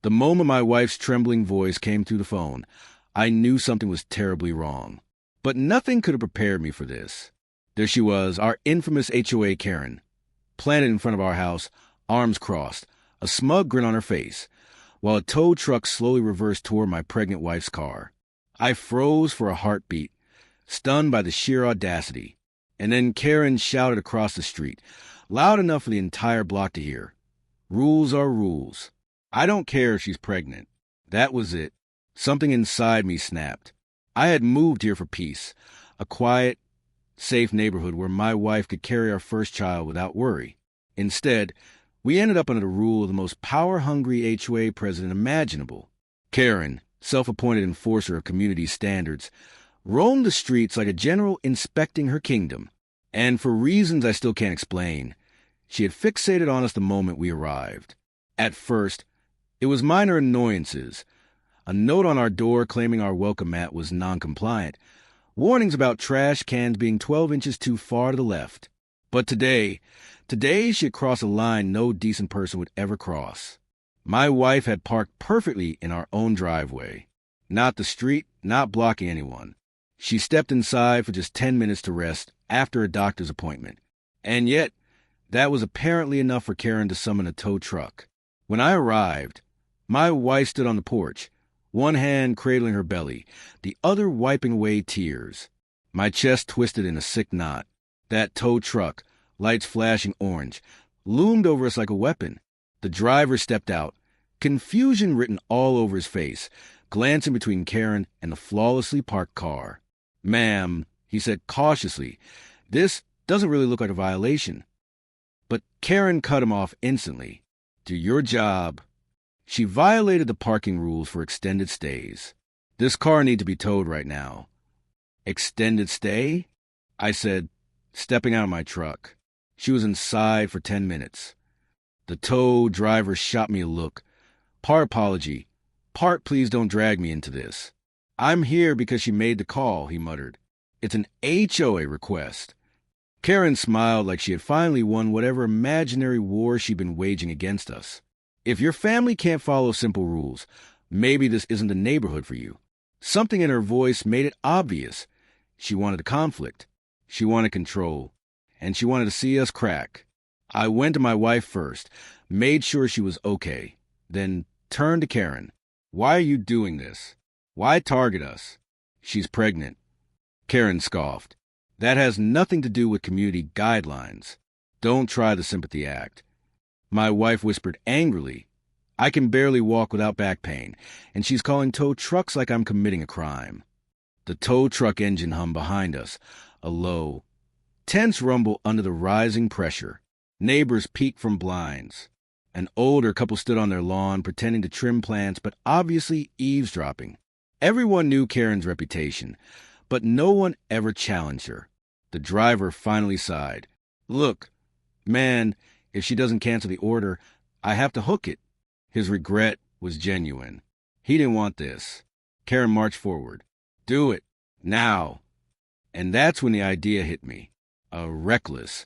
The moment my wife's trembling voice came through the phone, I knew something was terribly wrong. But nothing could have prepared me for this. There she was, our infamous HOA Karen, planted in front of our house, arms crossed, a smug grin on her face, while a tow truck slowly reversed toward my pregnant wife's car. I froze for a heartbeat, stunned by the sheer audacity. And then Karen shouted across the street, loud enough for the entire block to hear. Rules are rules. I don't care if she's pregnant. That was it. Something inside me snapped. I had moved here for peace, a quiet, safe neighborhood where my wife could carry our first child without worry. Instead, we ended up under the rule of the most power-hungry HOA president imaginable. Karen, self-appointed enforcer of community standards, roamed the streets like a general inspecting her kingdom. And for reasons I still can't explain, she had fixated on us the moment we arrived. At first, it was minor annoyances. A note on our door claiming our welcome mat was non-compliant. Warnings about trash cans being 12 inches too far to the left. But today she had crossed a line no decent person would ever cross. My wife had parked perfectly in our own driveway. Not the street, not blocking anyone. She stepped inside for just 10 minutes to rest after a doctor's appointment. And yet, that was apparently enough for Karen to summon a tow truck. When I arrived, my wife stood on the porch, one hand cradling her belly, the other wiping away tears. My chest twisted in a sick knot. That tow truck, lights flashing orange, loomed over us like a weapon. The driver stepped out, confusion written all over his face, glancing between Karen and the flawlessly parked car. "Ma'am," he said cautiously, "this doesn't really look like a violation." But Karen cut him off instantly. "Do your job." She violated the parking rules for extended stays. "This car needs to be towed right now." "Extended stay?" I said, stepping out of my truck. She was inside for 10 minutes. The tow driver shot me a look. Part apology, part please don't drag me into this. "I'm here because she made the call," he muttered. "It's an HOA request." Karen smiled like she had finally won whatever imaginary war she'd been waging against us. "If your family can't follow simple rules, maybe this isn't the neighborhood for you." Something in her voice made it obvious. She wanted a conflict. She wanted control. And she wanted to see us crack. I went to my wife first, made sure she was okay, then turned to Karen. "Why are you doing this? Why target us?" "She's pregnant." Karen scoffed. "That has nothing to do with community guidelines. Don't try the sympathy act." My wife whispered angrily, "I can barely walk without back pain, and she's calling tow trucks like I'm committing a crime." The tow truck engine hummed behind us, a low, tense rumble under the rising pressure. Neighbors peeked from blinds. An older couple stood on their lawn pretending to trim plants but obviously eavesdropping. Everyone knew Karen's reputation, but no one ever challenged her. The driver finally sighed. "Look, man, if she doesn't cancel the order, I have to hook it." His regret was genuine. He didn't want this. Karen marched forward. "Do it. Now." And that's when the idea hit me. A reckless,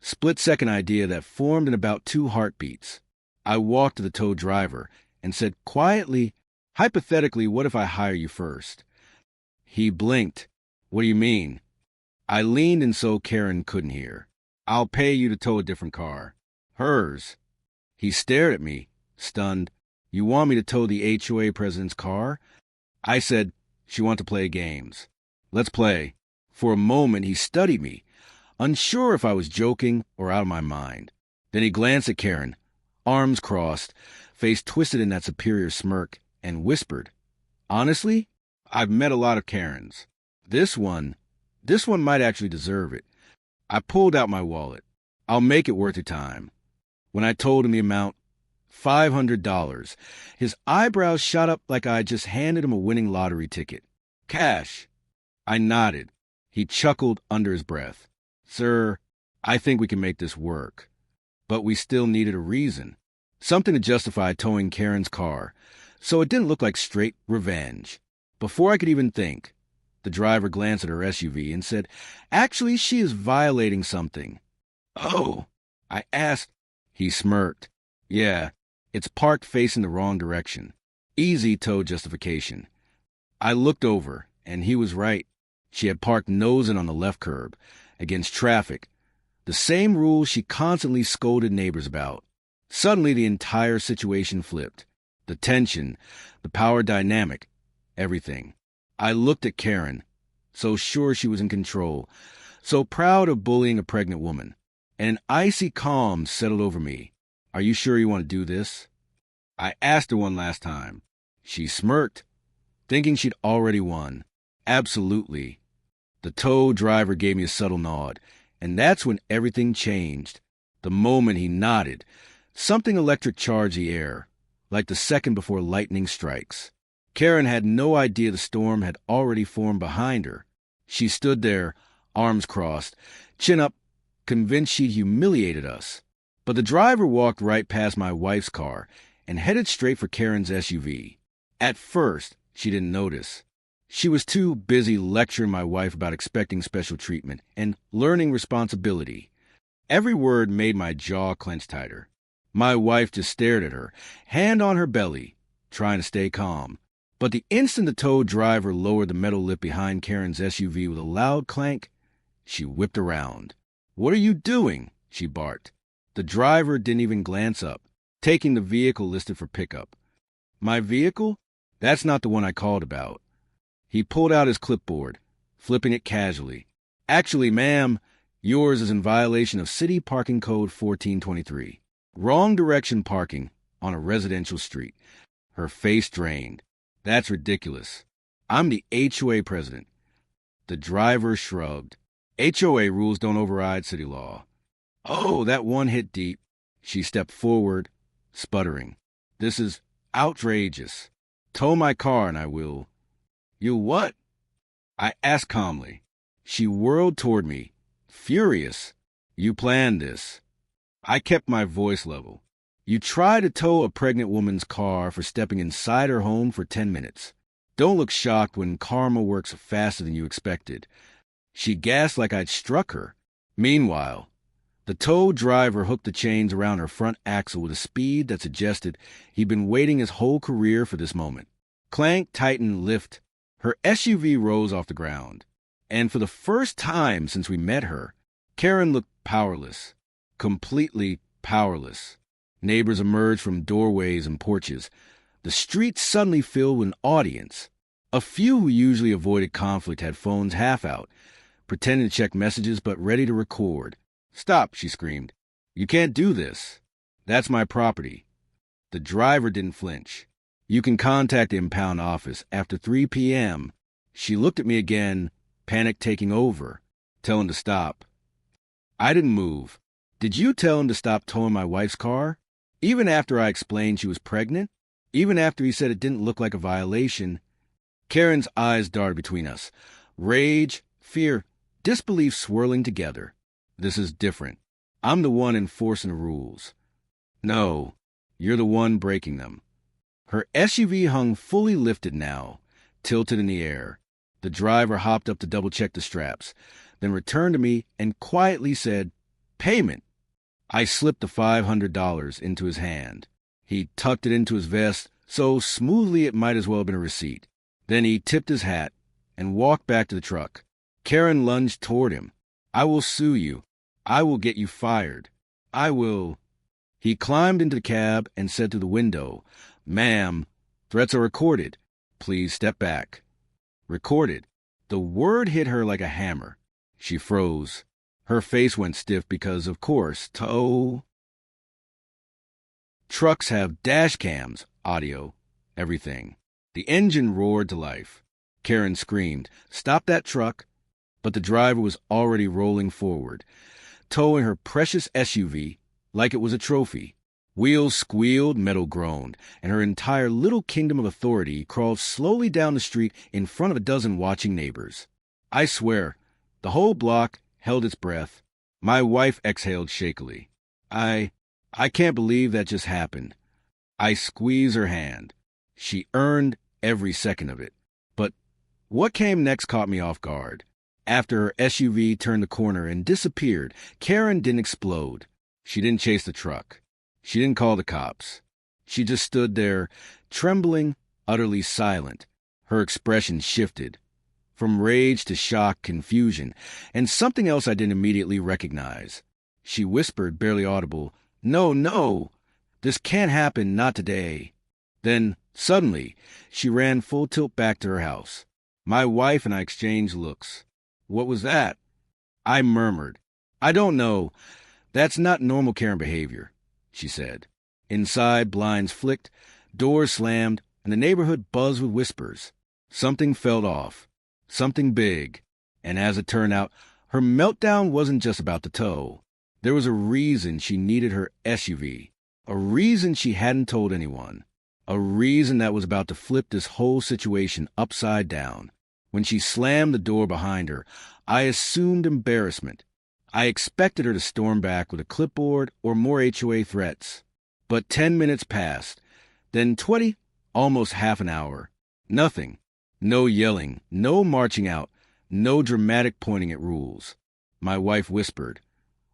split-second idea that formed in about 2 heartbeats. I walked to the tow driver and said quietly, "Hypothetically, what if I hire you first?" He blinked. "What do you mean?" I leaned in so Karen couldn't hear. "I'll pay you to tow a different car." "Hers." He stared at me, stunned. "You want me to tow the HOA president's car?" I said, "She wants to play games." "Let's play." For a moment, he studied me, unsure if I was joking or out of my mind. Then he glanced at Karen, arms crossed, face twisted in that superior smirk, and whispered, "Honestly, I've met a lot of Karens. This one might actually deserve it." I pulled out my wallet. "I'll make it worth your time." When I told him the amount, $500, his eyebrows shot up like I had just handed him a winning lottery ticket. "Cash." I nodded. He chuckled under his breath. "Sir, I think we can make this work." But we still needed a reason. Something to justify towing Karen's car, so it didn't look like straight revenge. Before I could even think, the driver glanced at her SUV and said, "Actually, she is violating something." "Oh," I asked. He smirked. "Yeah, It's parked facing the wrong direction. Easy tow justification. I looked over, and he was right. She had parked nosing on the left curb, against traffic. The same rule she constantly scolded neighbors about. Suddenly, the entire situation flipped. The tension, the power dynamic, everything. I looked at Karen, so sure she was in control, so proud of bullying a pregnant woman. And an icy calm settled over me. Are you sure you want to do this? I asked her one last time. She smirked, thinking she'd already won. Absolutely. The tow driver gave me a subtle nod, and that's when everything changed. The moment he nodded, something electric charged the air, like the second before lightning strikes. Karen had no idea the storm had already formed behind her. She stood there, arms crossed, chin up, convinced she'd humiliated us. But the driver walked right past my wife's car and headed straight for Karen's SUV. At first, she didn't notice. She was too busy lecturing my wife about expecting special treatment and learning responsibility. Every word made my jaw clench tighter. My wife just stared at her, hand on her belly, trying to stay calm. But the instant the tow driver lowered the metal lip behind Karen's SUV with a loud clank, she whipped around. "What are you doing?" she barked. The driver didn't even glance up, taking the vehicle listed for pickup. My vehicle? That's not the one I called about. He pulled out his clipboard, flipping it casually. "Actually, ma'am, yours is in violation of City Parking Code 1423. Wrong direction parking on a residential street." Her face drained. "That's ridiculous. I'm the HOA president." The driver shrugged. "HOA rules don't override city law." "Oh, that one hit deep." She stepped forward, sputtering. "This is outrageous. Tow my car and I will." "You what?" I asked calmly. She whirled toward me, furious. "You planned this." I kept my voice level. "You try to tow a pregnant woman's car for stepping inside her home for 10 minutes. Don't look shocked when karma works faster than you expected." She gasped like I'd struck her. Meanwhile, the tow driver hooked the chains around her front axle with a speed that suggested he'd been waiting his whole career for this moment. Clank, tighten, lift. Her SUV rose off the ground. And for the first time since we met her, Karen looked powerless. Completely powerless. Neighbors emerged from doorways and porches. The street suddenly filled with an audience. A few who usually avoided conflict had phones half out, pretending to check messages but ready to record. "Stop," she screamed. "You can't do this. That's my property." The driver didn't flinch. "You can contact the impound office after 3 p.m. She looked at me again, panic taking over. "Tell him to stop." I didn't move. "Did you tell him to stop towing my wife's car?" Even after I explained she was pregnant? Even after he said it didn't look like a violation? Karen's eyes darted between us. Rage, fear, disbelief swirling together. "This is different. I'm the one enforcing the rules." "No, you're the one breaking them." Her SUV hung fully lifted now, tilted in the air. The driver hopped up to double-check the straps, then returned to me and quietly said, "Payment." I slipped the $500 into his hand. He tucked it into his vest so smoothly it might as well have been a receipt. Then he tipped his hat and walked back to the truck. Karen lunged toward him. "I will sue you. I will get you fired. I will." He climbed into the cab and said through the window, "Ma'am, threats are recorded. Please step back." Recorded. The word hit her like a hammer. She froze. Her face went stiff because, of course, tow. Trucks have dash cams, audio, everything. The engine roared to life. Karen screamed, "Stop that truck!" But the driver was already rolling forward, towing her precious SUV like it was a trophy. Wheels squealed, metal groaned, and her entire little kingdom of authority crawled slowly down the street in front of a dozen watching neighbors. I swear, the whole block held its breath. My wife exhaled shakily. I can't believe that just happened." I squeezed her hand. She earned every second of it. But what came next caught me off guard. After her SUV turned the corner and disappeared, Karen didn't explode. She didn't chase the truck. She didn't call the cops. She just stood there, trembling, utterly silent. Her expression shifted from rage to shock, confusion, and something else I didn't immediately recognize. She whispered, barely audible, "No, no, this can't happen, not today." Then, suddenly, she ran full tilt back to her house. My wife and I exchanged looks. "What was that?" I murmured. "I don't know. That's not normal Karen behavior," she said. Inside, blinds flicked, doors slammed, and the neighborhood buzzed with whispers. Something felt off. Something big. And as it turned out, her meltdown wasn't just about the tow. There was a reason she needed her SUV. A reason she hadn't told anyone. A reason that was about to flip this whole situation upside down. When she slammed the door behind her, I assumed embarrassment. I expected her to storm back with a clipboard or more HOA threats. But 10 minutes passed. Then 20, almost half an hour. Nothing. No yelling, no marching out, no dramatic pointing at rules. My wife whispered,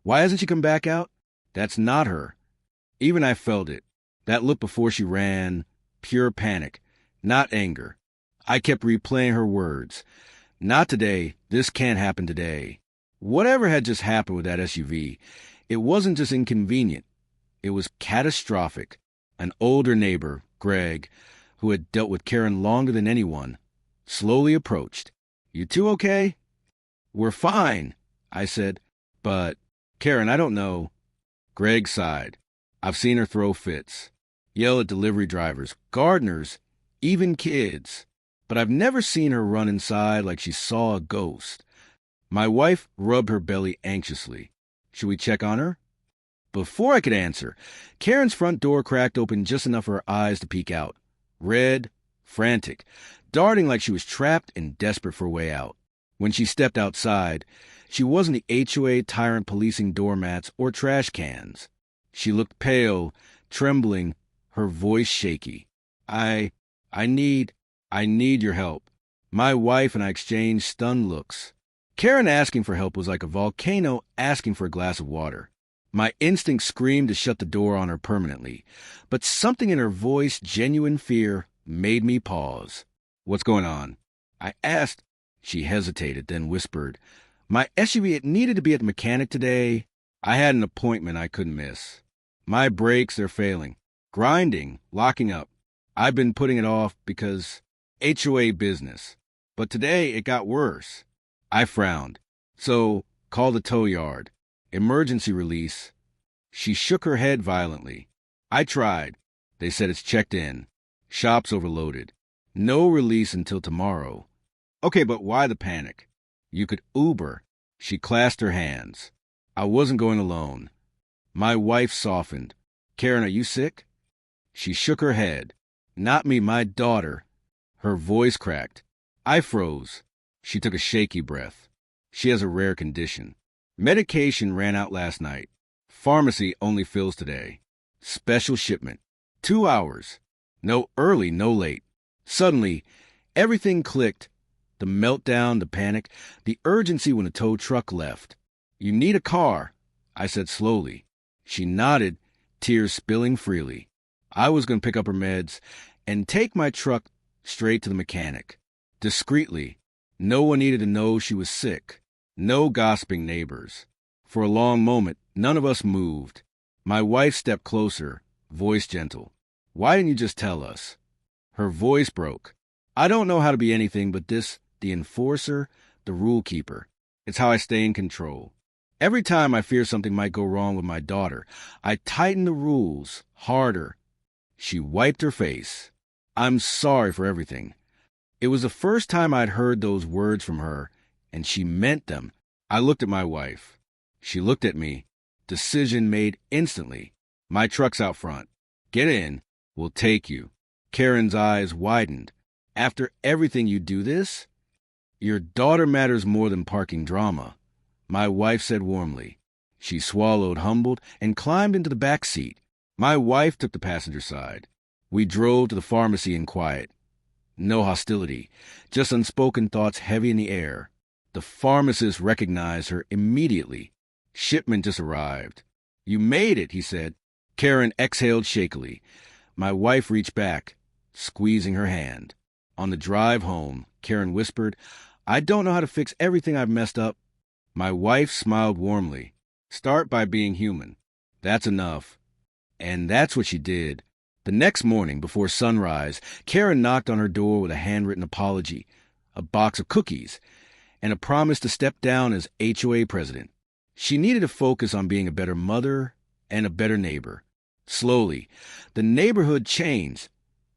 "Why hasn't she come back out?" That's not her. Even I felt it. That look before she ran, pure panic, not anger. I kept replaying her words. Not today. This can't happen today. Whatever had just happened with that SUV, it wasn't just inconvenient. It was catastrophic. An older neighbor, Greg, who had dealt with Karen longer than anyone, slowly approached. "You two okay?" "We're fine," I said. "But, Karen, I don't know." Greg sighed. "I've seen her throw fits, yell at delivery drivers, gardeners, even kids. But I've never seen her run inside like she saw a ghost." My wife rubbed her belly anxiously. "Should we check on her?" Before I could answer, Karen's front door cracked open just enough for her eyes to peek out. Red, frantic, darting like she was trapped and desperate for a way out. When she stepped outside, she wasn't the HOA tyrant policing doormats or trash cans. She looked pale, trembling, her voice shaky. I need your help." My wife and I exchanged stunned looks. Karen asking for help was like a volcano asking for a glass of water. My instinct screamed to shut the door on her permanently, but something in her voice, genuine fear, made me pause. "What's going on?" I asked. She hesitated, then whispered, "My SUV, it needed to be at the mechanic today. I had an appointment I couldn't miss. My brakes, they're failing. Grinding, locking up. I've been putting it off because HOA business. But today it got worse." I frowned. "So, call the tow yard. Emergency release." She shook her head violently. "I tried. They said it's checked in. Shop's overloaded. No release until tomorrow." "Okay, but why the panic?" "You could Uber." She clasped her hands. I wasn't going alone. My wife softened. "Karen, are you sick?" She shook her head. "Not me, my daughter." Her voice cracked. I froze. She took a shaky breath. "She has a rare condition. Medication ran out last night. Pharmacy only fills today. Special shipment. 2 hours. No early, no late." Suddenly, everything clicked. The meltdown, the panic, the urgency when the tow truck left. "You need a car," I said slowly. She nodded, tears spilling freely. I was going to pick up her meds and take my truck straight to the mechanic. Discreetly. No one needed to know she was sick. No gossiping neighbors. For a long moment, none of us moved. My wife stepped closer, voice gentle. "Why didn't you just tell us?" Her voice broke. "I don't know how to be anything but this, the enforcer, the rule keeper. It's how I stay in control. Every time I fear something might go wrong with my daughter, I tighten the rules, harder." She wiped her face. "I'm sorry for everything." It was the first time I'd heard those words from her, and she meant them. I looked at my wife. She looked at me. Decision made instantly. "My truck's out front. Get in. We'll take you." Karen's eyes widened. "After everything you do this?" "Your daughter matters more than parking drama," my wife said warmly. She swallowed, humbled, and climbed into the back seat. My wife took the passenger side. We drove to the pharmacy in quiet. No hostility, just unspoken thoughts heavy in the air. The pharmacist recognized her immediately. "Shipment just arrived." "You made it," he said. Karen exhaled shakily. My wife reached back, squeezing her hand. On the drive home, Karen whispered, "I don't know how to fix everything I've messed up." My wife smiled warmly. "Start by being human. That's enough." And that's what she did. The next morning, before sunrise, Karen knocked on her door with a handwritten apology, a box of cookies, and a promise to step down as HOA president. She needed to focus on being a better mother and a better neighbor. Slowly, the neighborhood changed.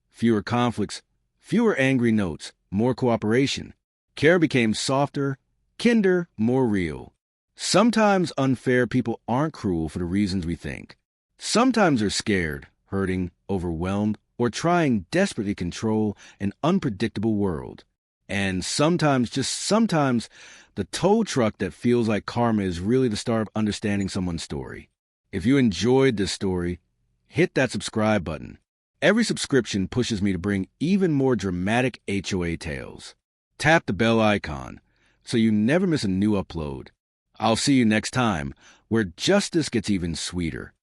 Fewer conflicts, fewer angry notes, more cooperation. Karen became softer, kinder, more real. Sometimes unfair people aren't cruel for the reasons we think. Sometimes they're scared, hurting, overwhelmed, or trying desperately to control an unpredictable world. And sometimes, just sometimes, the tow truck that feels like karma is really the start of understanding someone's story. If you enjoyed this story, hit that subscribe button. Every subscription pushes me to bring even more dramatic HOA tales. Tap the bell icon so you never miss a new upload. I'll see you next time, where justice gets even sweeter.